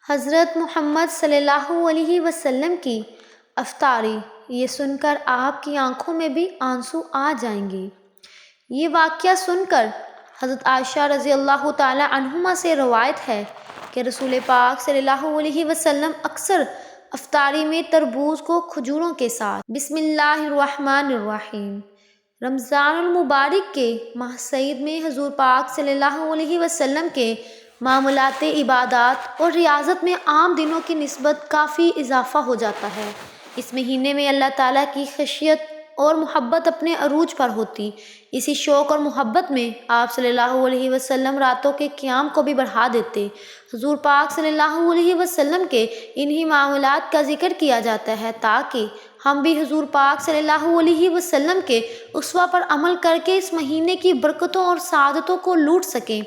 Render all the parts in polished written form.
حضرت محمد صلی اللہ علیہ وسلم کی افطاری، یہ سن کر آپ کی آنکھوں میں بھی آنسو آ جائیں گے۔ یہ واقعہ سن کر حضرت عائشہ رضی اللہ تعالی عنہما سے روایت ہے کہ رسول پاک صلی اللہ علیہ وسلم اکثر افطاری میں تربوز کو کھجوروں کے ساتھ بسم اللہ الرحمن الرحیم رمضان المبارک کے ماہ سعید میں حضور پاک صلی اللہ علیہ وسلم کے معمولات عبادات اور ریاضت میں عام دنوں کی نسبت کافی اضافہ ہو جاتا ہے۔ اس مہینے میں اللہ تعالیٰ کی خشیت اور محبت اپنے عروج پر ہوتی۔ اسی شوق اور محبت میں آپ صلی اللہ علیہ وسلم راتوں کے قیام کو بھی بڑھا دیتے۔ حضور پاک صلی اللہ علیہ وسلم کے انہی معمولات کا ذکر کیا جاتا ہے تاکہ ہم بھی حضور پاک صلی اللہ علیہ وسلم کے اسوہ پر عمل کر کے اس مہینے کی برکتوں اور سعادتوں کو لوٹ سکیں۔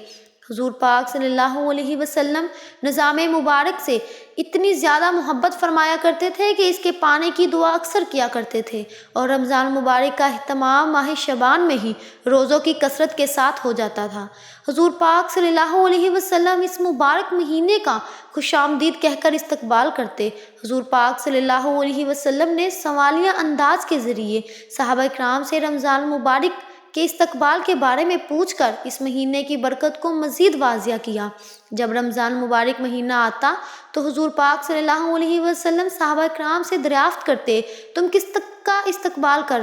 حضور پاک صلی اللہ علیہ وسلم نظام مبارک سے اتنی زیادہ محبت فرمایا کرتے تھے کہ اس کے پانے کی دعا اکثر کیا کرتے تھے، اور رمضان مبارک کا اہتمام ماہ شعبان میں ہی روزوں کی کثرت کے ساتھ ہو جاتا تھا۔ حضور پاک صلی اللہ علیہ وسلم اس مبارک مہینے کا خوش آمدید کہہ کر استقبال کرتے۔ حضور پاک صلی اللہ علیہ وسلم نے سوالیہ انداز کے ذریعے صحابہ کرام سے رمضان مبارک کے استقبال کے بارے میں پوچھ کر اس مہینے کی برکت کو مزید واضح کیا۔ جب رمضان مبارک مہینہ آتا تو حضور پاک صلی اللہ علیہ وسلم صحابہ کرام سے دریافت کرتے، تم کس کا استقبال کر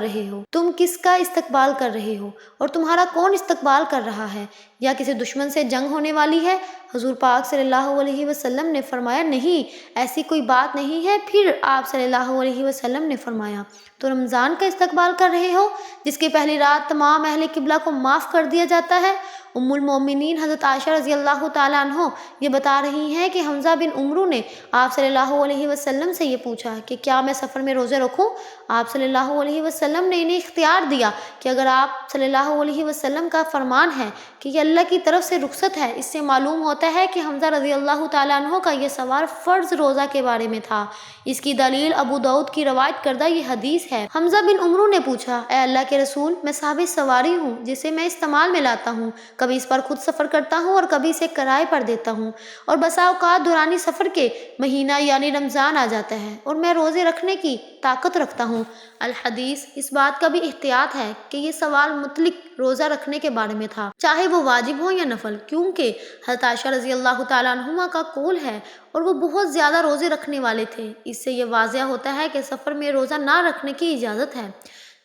رہے ہو اور تمہارا کون استقبال کر رہا ہے؟ یا کسی دشمن سے جنگ ہونے والی ہے؟ حضور پاک صلی اللہ علیہ وسلم نے فرمایا، نہیں، ایسی کوئی بات نہیں ہے۔ پھر آپ صلی اللہ علیہ وسلم نے فرمایا، تو رمضان کا استقبال کر رہے ہو جس کی پہلی رات تمام اہل قبلہ کو معاف کر دیا جاتا ہے؟ ام المومنین حضرت عائشہ رضی اللہ تعالیٰ عنہ یہ بتا رہی ہیں کہ حمزہ بن عمرو نے آپ صلی اللہ علیہ وسلم سے یہ پوچھا کہ کیا میں سفر میں روزے رکھوں؟ آپ صلی اللہ علیہ وسلم نے انہیں اختیار دیا کہ اگر آپ صلی اللہ علیہ وسلم کا فرمان ہے کہ یہ اللہ کی طرف سے رخصت ہے۔ اس سے معلوم ہوتا ہے کہ حمزہ رضی اللہ تعالیٰ عنہ کا یہ سوال فرض روزہ کے بارے میں تھا۔ اس کی دلیل ابو داؤد کی روایت کردہ یہ حدیث ہے۔ حمزہ بن عمرو نے پوچھا، اے اللہ کے رسول، میں صاحب سواری ہوں جسے میں استعمال میں لاتا ہوں، کبھی اس پر خود سفر کرتا ہوں اور کبھی اسے کرائے پر دیتا ہوں، اور بسا اوقات دورانی سفر کے مہینہ یعنی رمضان آ جاتا ہے اور میں روزے رکھنے کی طاقت رکھتا ہوں۔ الحدیث اس بات کا بھی احتیاط ہے کہ یہ سوال مطلق روزہ رکھنے کے بارے میں تھا، چاہے وہ واجب ہو یا نفل، کیونکہ حضرت عائشہ رضی اللہ تعالیٰ عنہما کا قول ہے اور وہ بہت زیادہ روزے رکھنے والے تھے۔ اس سے یہ واضح ہوتا ہے کہ سفر میں روزہ نہ رکھنے کی اجازت ہے۔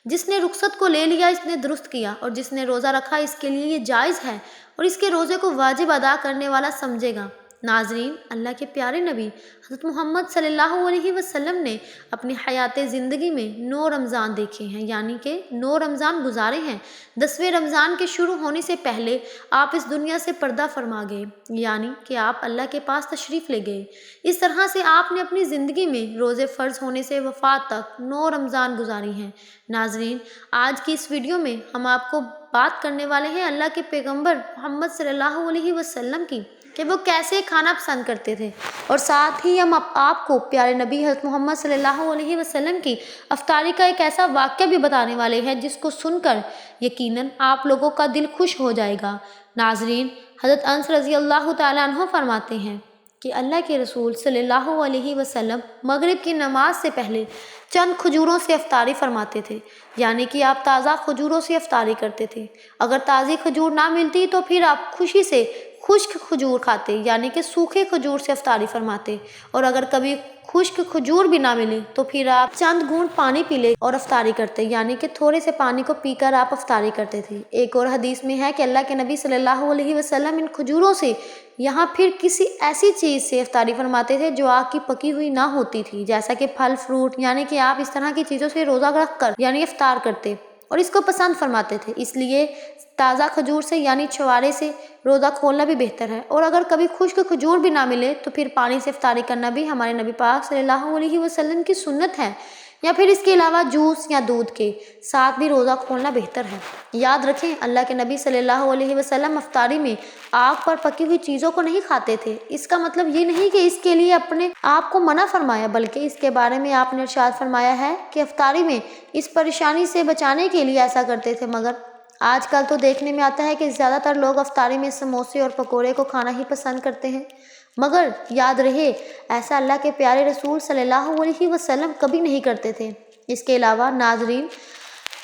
جس نے رخصت کو لے لیا اس نے درست کیا، اور جس نے روزہ رکھا اس کے لیے یہ جائز ہے اور اس کے روزے کو واجب ادا کرنے والا سمجھے گا۔ ناظرین، اللہ کے پیارے نبی حضرت محمد صلی اللہ علیہ وسلم نے اپنی حیات زندگی میں 9 رمضان دیکھے ہیں، یعنی کہ 9 رمضان گزارے ہیں۔ 10ویں رمضان کے شروع ہونے سے پہلے آپ اس دنیا سے پردہ فرما گئے، یعنی کہ آپ اللہ کے پاس تشریف لے گئے۔ اس طرح سے آپ نے اپنی زندگی میں روزے فرض ہونے سے وفات تک 9 رمضان گزاری ہیں۔ ناظرین، آج کی اس ویڈیو میں ہم آپ کو بات کرنے والے ہیں اللہ کے پیغمبر محمد صلی اللہ علیہ وسلم کی، کہ وہ کیسے کھانا پسند کرتے تھے، اور ساتھ ہی ہم آپ کو پیارے نبی حضرت محمد صلی اللہ علیہ وسلم کی افطاری کا ایک ایسا واقعہ بھی بتانے والے ہیں جس کو سن کر یقیناً آپ لوگوں کا دل خوش ہو جائے گا۔ ناظرین، حضرت انس رضی اللہ تعالیٰ عنہ فرماتے ہیں کہ اللہ کے رسول صلی اللہ علیہ وسلم مغرب کی نماز سے پہلے چند کھجوروں سے افطاری فرماتے تھے، یعنی کہ آپ تازہ کھجوروں سے افطاری کرتے تھے۔ اگر تازی کھجور نہ ملتی تو پھر آپ خوشی سے خشک کھجور کھاتے، یعنی کہ سوکھے کھجور سے افطاری فرماتے، اور اگر کبھی خشک کھجور بھی نہ ملے تو پھر آپ چند گھونٹ پانی پی لے اور افطاری کرتے، یعنی کہ تھوڑے سے پانی کو پی کر آپ افطاری کرتے تھے۔ ایک اور حدیث میں ہے کہ اللہ کے نبی صلی اللہ علیہ وسلم ان کھجوروں سے یہاں پھر کسی ایسی چیز سے افطاری فرماتے تھے جو آگ کی پکی ہوئی نہ ہوتی تھی، جیسا کہ پھل فروٹ، یعنی کہ آپ اس طرح کی چیزوں سے روزہ رکھ کر یعنی افطار کرتے اور اس کو پسند فرماتے تھے۔ اس لیے تازہ کھجور سے یعنی چھوارے سے روزہ کھولنا بھی بہتر ہے، اور اگر کبھی خشک کھجور بھی نہ ملے تو پھر پانی سے افطاری کرنا بھی ہمارے نبی پاک صلی اللہ علیہ وسلم کی سنت ہے، یا پھر اس کے علاوہ جوس یا دودھ کے ساتھ بھی روزہ کھولنا بہتر ہے۔ یاد رکھیں، اللہ کے نبی صلی اللہ علیہ وسلم افطاری میں آگ پر پکی ہوئی چیزوں کو نہیں کھاتے تھے۔ اس کا مطلب یہ نہیں کہ اس کے لیے اپنے آپ کو منع فرمایا، بلکہ اس کے بارے میں آپ نے ارشاد فرمایا ہے کہ افطاری میں اس پریشانی سے بچانے کے لیے ایسا کرتے تھے۔ مگر آج کل تو دیکھنے میں آتا ہے کہ زیادہ تر لوگ افطاری میں سموسے اور پکوڑے کو کھانا ہی پسند کرتے ہیں۔ مگر یاد رہے ایسا اللہ کے پیارے رسول صلی اللہ علیہ وسلم کبھی نہیں کرتے تھے۔ اس کے علاوہ ناظرین،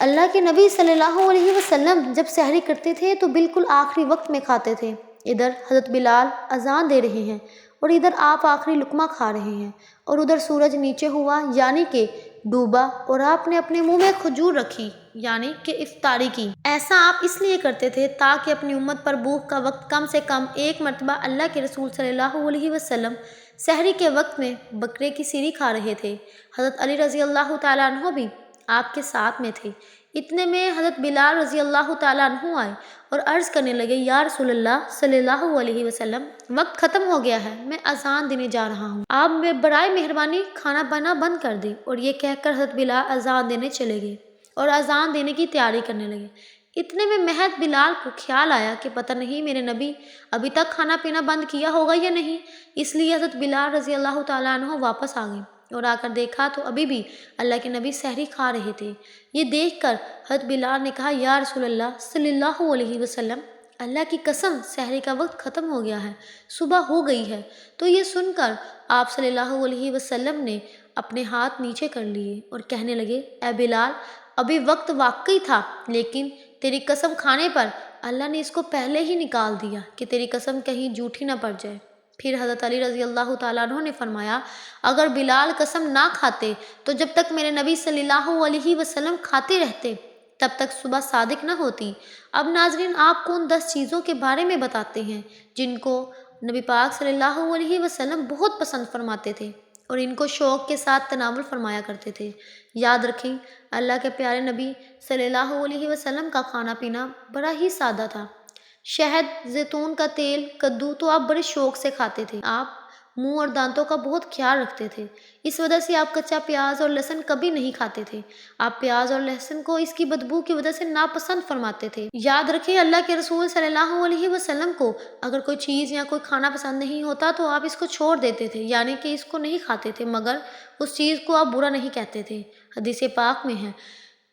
اللہ کے نبی صلی اللہ علیہ وسلم جب سحری کرتے تھے تو بالکل آخری وقت میں کھاتے تھے۔ ادھر حضرت بلال اذان دے رہے ہیں اور ادھر آپ آخری لقمہ کھا رہے ہیں، اور ادھر سورج نیچے ہوا یعنی کہ ڈوبا، اور آپ نے اپنے منہ میں کھجور رکھی یعنی کہ افطاری کی۔ ایسا آپ اس لیے کرتے تھے تاکہ اپنی امت پر بھوک کا وقت کم سے کم ایک مرتبہ اللہ کے رسول صلی اللہ علیہ وسلم سحری کے وقت میں بکرے کی سیری کھا رہے تھے۔ حضرت علی رضی اللہ تعالیٰ عنہ بھی آپ کے ساتھ میں تھے۔ اتنے میں حضرت بلال رضی اللہ تعالیٰ عنہ آئے اور عرض کرنے لگے، یا رسول اللہ صلی اللہ علیہ وسلم، وقت ختم ہو گیا ہے، میں اذان دینے جا رہا ہوں، آپ میں برائے مہربانی کھانا بنا بند کر دیں۔ اور یہ کہہ کر حضرت بلال اذان دینے چلے گئے اور اذان دینے کی تیاری کرنے لگے۔ اتنے میں محض بلال کو خیال آیا کہ پتہ نہیں میرے نبی ابھی تک کھانا پینا بند کیا ہوگا یا نہیں، اس لیے حضرت بلال رضی اللہ تعالیٰ عنہ واپس آ گئے اور آ کر دیکھا تو ابھی بھی اللہ کے نبی سحری کھا رہے تھے۔ یہ دیکھ کر حضرت بلال نے کہا، یا رسول اللہ صلی اللہ علیہ وسلم، اللہ کی قسم سحری کا وقت ختم ہو گیا ہے، صبح ہو گئی ہے۔ تو یہ سن کر آپ صلی اللہ علیہ وسلم نے اپنے ہاتھ نیچے کر لیے اور کہنے لگے، اے بلال، ابھی وقت واقعی تھا، لیکن تیری قسم کھانے پر اللہ نے اس کو پہلے ہی نکال دیا کہ تیری قسم کہیں جھوٹی نہ پڑ جائے۔ پھر حضرت علی رضی اللہ تعالیٰ عنہ نے فرمایا، اگر بلال قسم نہ کھاتے تو جب تک میرے نبی صلی اللہ علیہ وسلم کھاتے رہتے تب تک صبح صادق نہ ہوتی۔ اب ناظرین، آپ کو ان 10 چیزوں کے بارے میں بتاتے ہیں جن کو نبی پاک صلی اللہ علیہ وسلم بہت پسند فرماتے تھے اور ان کو شوق کے ساتھ تناول فرمایا کرتے تھے۔ یاد رکھیں، اللہ کے پیارے نبی صلی اللہ علیہ وسلم کا کھانا پینا بڑا ہی سادہ تھا۔ شہد، زیتون کا تیل، کدو تو آپ بڑے شوق سے کھاتے تھے۔ آپ منہ اور دانتوں کا بہت خیال رکھتے تھے، اس وجہ سے آپ کچا پیاز اور لہسن کبھی نہیں کھاتے تھے۔ آپ پیاز اور لہسن کو اس کی بدبو کی وجہ سے ناپسند فرماتے تھے۔ یاد رکھیں، اللہ کے رسول صلی اللہ علیہ وسلم کو اگر کوئی چیز یا کوئی کھانا پسند نہیں ہوتا تو آپ اس کو چھوڑ دیتے تھے، یعنی کہ اس کو نہیں کھاتے تھے، مگر اس چیز کو آپ برا نہیں کہتے تھے۔ حدیث پاک میں ہے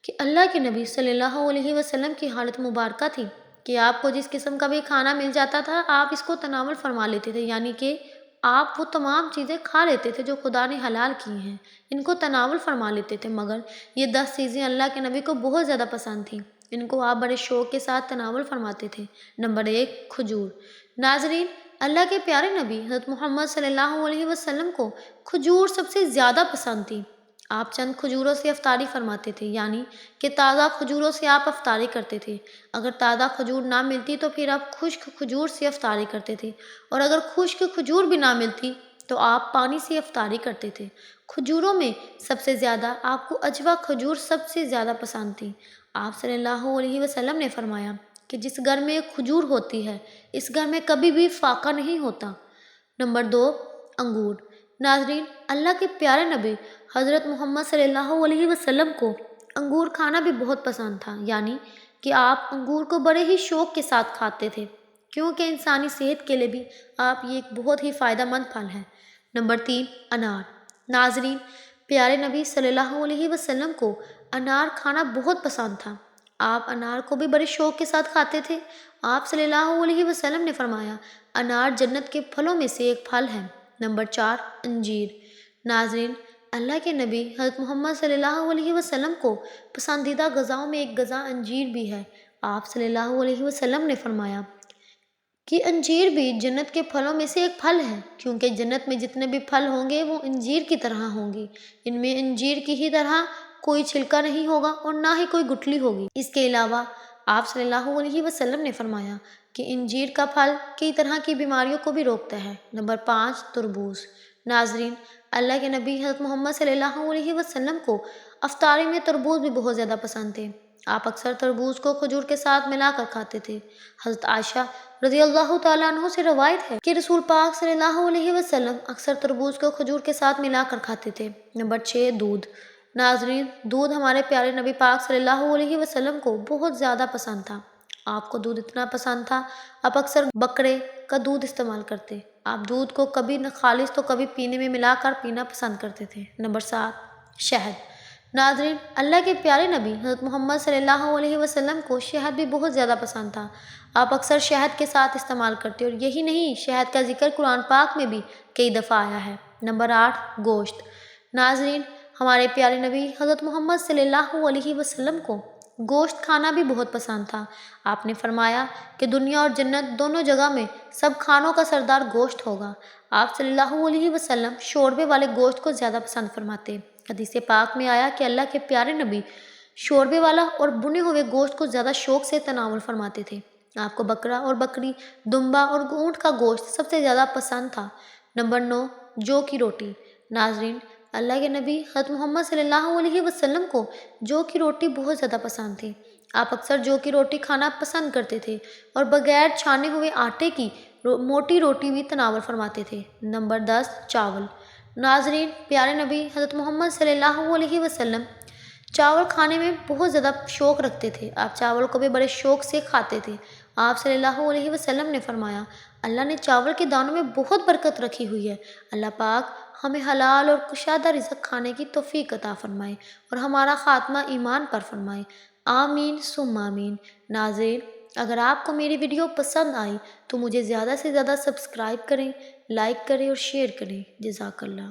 کہ اللہ کے نبی صلی اللہ علیہ وسلم کی حالت مبارکہ تھی کہ آپ کو جس قسم کا بھی کھانا مل جاتا تھا آپ اس کو تناول فرما لیتے تھے، یعنی کہ آپ وہ تمام چیزیں کھا لیتے تھے جو خدا نے حلال کی ہیں، ان کو تناول فرما لیتے تھے۔ مگر یہ 10 چیزیں اللہ کے نبی کو بہت زیادہ پسند تھیں، ان کو آپ بڑے شوق کے ساتھ تناول فرماتے تھے۔ نمبر 1، کھجور۔ ناظرین، اللہ کے پیارے نبی حضرت محمد صلی اللہ علیہ وسلم کو کھجور سب سے زیادہ پسند تھی۔ آپ چند کھجوروں سے افطاری فرماتے تھے، یعنی کہ تازہ کھجوروں سے آپ افطاری کرتے تھے۔ اگر تازہ کھجور نہ ملتی تو پھر آپ خشک کھجور سے افطاری کرتے تھے، اور اگر خشک کھجور بھی نہ ملتی تو آپ پانی سے افطاری کرتے تھے۔ کھجوروں میں سب سے زیادہ آپ کو اجوا کھجور سب سے زیادہ پسند تھی۔ آپ صلی اللہ علیہ وسلم نے فرمایا کہ جس گھر میں کھجور ہوتی ہے اس گھر میں کبھی بھی فاقہ نہیں ہوتا۔ نمبر 2، انگور۔ ناظرین، اللہ کے پیارے نبی حضرت محمد صلی اللہ علیہ وسلم کو انگور کھانا بھی بہت پسند تھا، یعنی کہ آپ انگور کو بڑے ہی شوق کے ساتھ کھاتے تھے، کیونکہ انسانی صحت کے لیے بھی آپ یہ ایک بہت ہی فائدہ مند پھل ہے۔ نمبر 3، انار۔ ناظرین، پیارے نبی صلی اللہ علیہ وسلم کو انار کھانا بہت پسند تھا۔ آپ انار کو بھی بڑے شوق کے ساتھ کھاتے تھے۔ آپ صلی اللہ علیہ وسلم نے فرمایا، انار جنت کے پھلوں میں سے ایک پھل ہے۔ نمبر 4، انجیر۔ ناظرین، اللہ کے نبی حضرت محمد صلی اللہ علیہ وسلم کو پسندیدہ غذاؤں میں ایک غذا انجیر بھی ہے۔ آپ صلی اللہ علیہ وسلم نے فرمایا کہ انجیر بھی جنت کے پھلوں میں سے ایک پھل ہے، کیونکہ جنت میں جتنے بھی پھل ہوں گے وہ انجیر کی طرح ہوں گے۔ ان میں انجیر کی ہی طرح کوئی چھلکا نہیں ہوگا اور نہ ہی کوئی گٹلی ہوگی۔ اس کے علاوہ آپ صلی اللہ علیہ وسلم نے فرمایا کہ انجیر کا پھل کئی طرح کی بیماریوں کو بھی روکتا ہے۔ نمبر 5، تربوز۔ ناظرین، اللہ کے نبی حضرت محمد صلی اللہ علیہ وسلم کو افطاری میں تربوز بھی بہت زیادہ پسند تھے۔ آپ اکثر تربوز کو کھجور کے ساتھ ملا کر کھاتے تھے۔ حضرت عائشہ رضی اللہ تعالیٰ عنہ سے روایت ہے کہ رسول پاک صلی اللہ علیہ وسلم اکثر تربوز کو کھجور کے ساتھ ملا کر کھاتے تھے۔ نمبر 6، دودھ۔ ناظرین، دودھ ہمارے پیارے نبی پاک صلی اللہ علیہ وسلم کو بہت زیادہ پسند تھا۔ آپ کو دودھ اتنا پسند تھا آپ اکثر بکرے کا دودھ استعمال کرتے۔ آپ دودھ کو کبھی نہ خالص تو کبھی پینے میں ملا کر پینا پسند کرتے تھے۔ نمبر 7، شہد۔ ناظرین، اللہ کے پیارے نبی حضرت محمد صلی اللہ علیہ وسلم کو شہد بھی بہت زیادہ پسند تھا۔ آپ اکثر شہد کے ساتھ استعمال کرتے اور یہی نہیں، شہد کا ذکر قرآن پاک میں بھی کئی دفعہ آیا ہے۔ نمبر 8، گوشت۔ ناظرین، ہمارے پیارے نبی حضرت محمد صلی اللہ علیہ وسلم کو گوشت کھانا بھی بہت پسند تھا۔ آپ نے فرمایا کہ دنیا اور جنت دونوں جگہ میں سب کھانوں کا سردار گوشت ہوگا۔ آپ صلی اللہ علیہ وسلم شوربے والے گوشت کو زیادہ پسند فرماتے۔ حدیث پاک میں آیا کہ اللہ کے پیارے نبی شوربے والا اور بنے ہوئے گوشت کو زیادہ شوق سے تناول فرماتے تھے۔ آپ کو بکرا اور بکری، دمبا اور اونٹ کا گوشت سب سے زیادہ پسند تھا۔ نمبر 9، جو کی روٹی۔ ناظرین، اللہ کے نبی حضرت محمد صلی اللہ علیہ وسلم کو جو کی روٹی بہت زیادہ پسند تھی۔ آپ اکثر جو کی روٹی کھانا پسند کرتے تھے اور بغیر چھانے ہوئے آٹے کی موٹی روٹی بھی تناول فرماتے تھے۔ نمبر 10، چاول۔ ناظرین، پیارے نبی حضرت محمد صلی اللہ علیہ وسلم چاول کھانے میں بہت زیادہ شوق رکھتے تھے۔ آپ چاول کو بھی بڑے شوق سے کھاتے تھے۔ آپ صلی اللہ علیہ وسلم نے فرمایا، اللہ نے چاول کے دانوں میں بہت برکت رکھی ہوئی ہے۔ اللہ پاک ہمیں حلال اور کشادہ رزق کھانے کی توفیق عطا فرمائے اور ہمارا خاتمہ ایمان پر فرمائے۔ آمین ثم آمین۔ ناظرین، اگر آپ کو میری ویڈیو پسند آئی تو مجھے زیادہ سے زیادہ سبسکرائب کریں، لائک کریں اور شیئر کریں۔ جزاک اللہ۔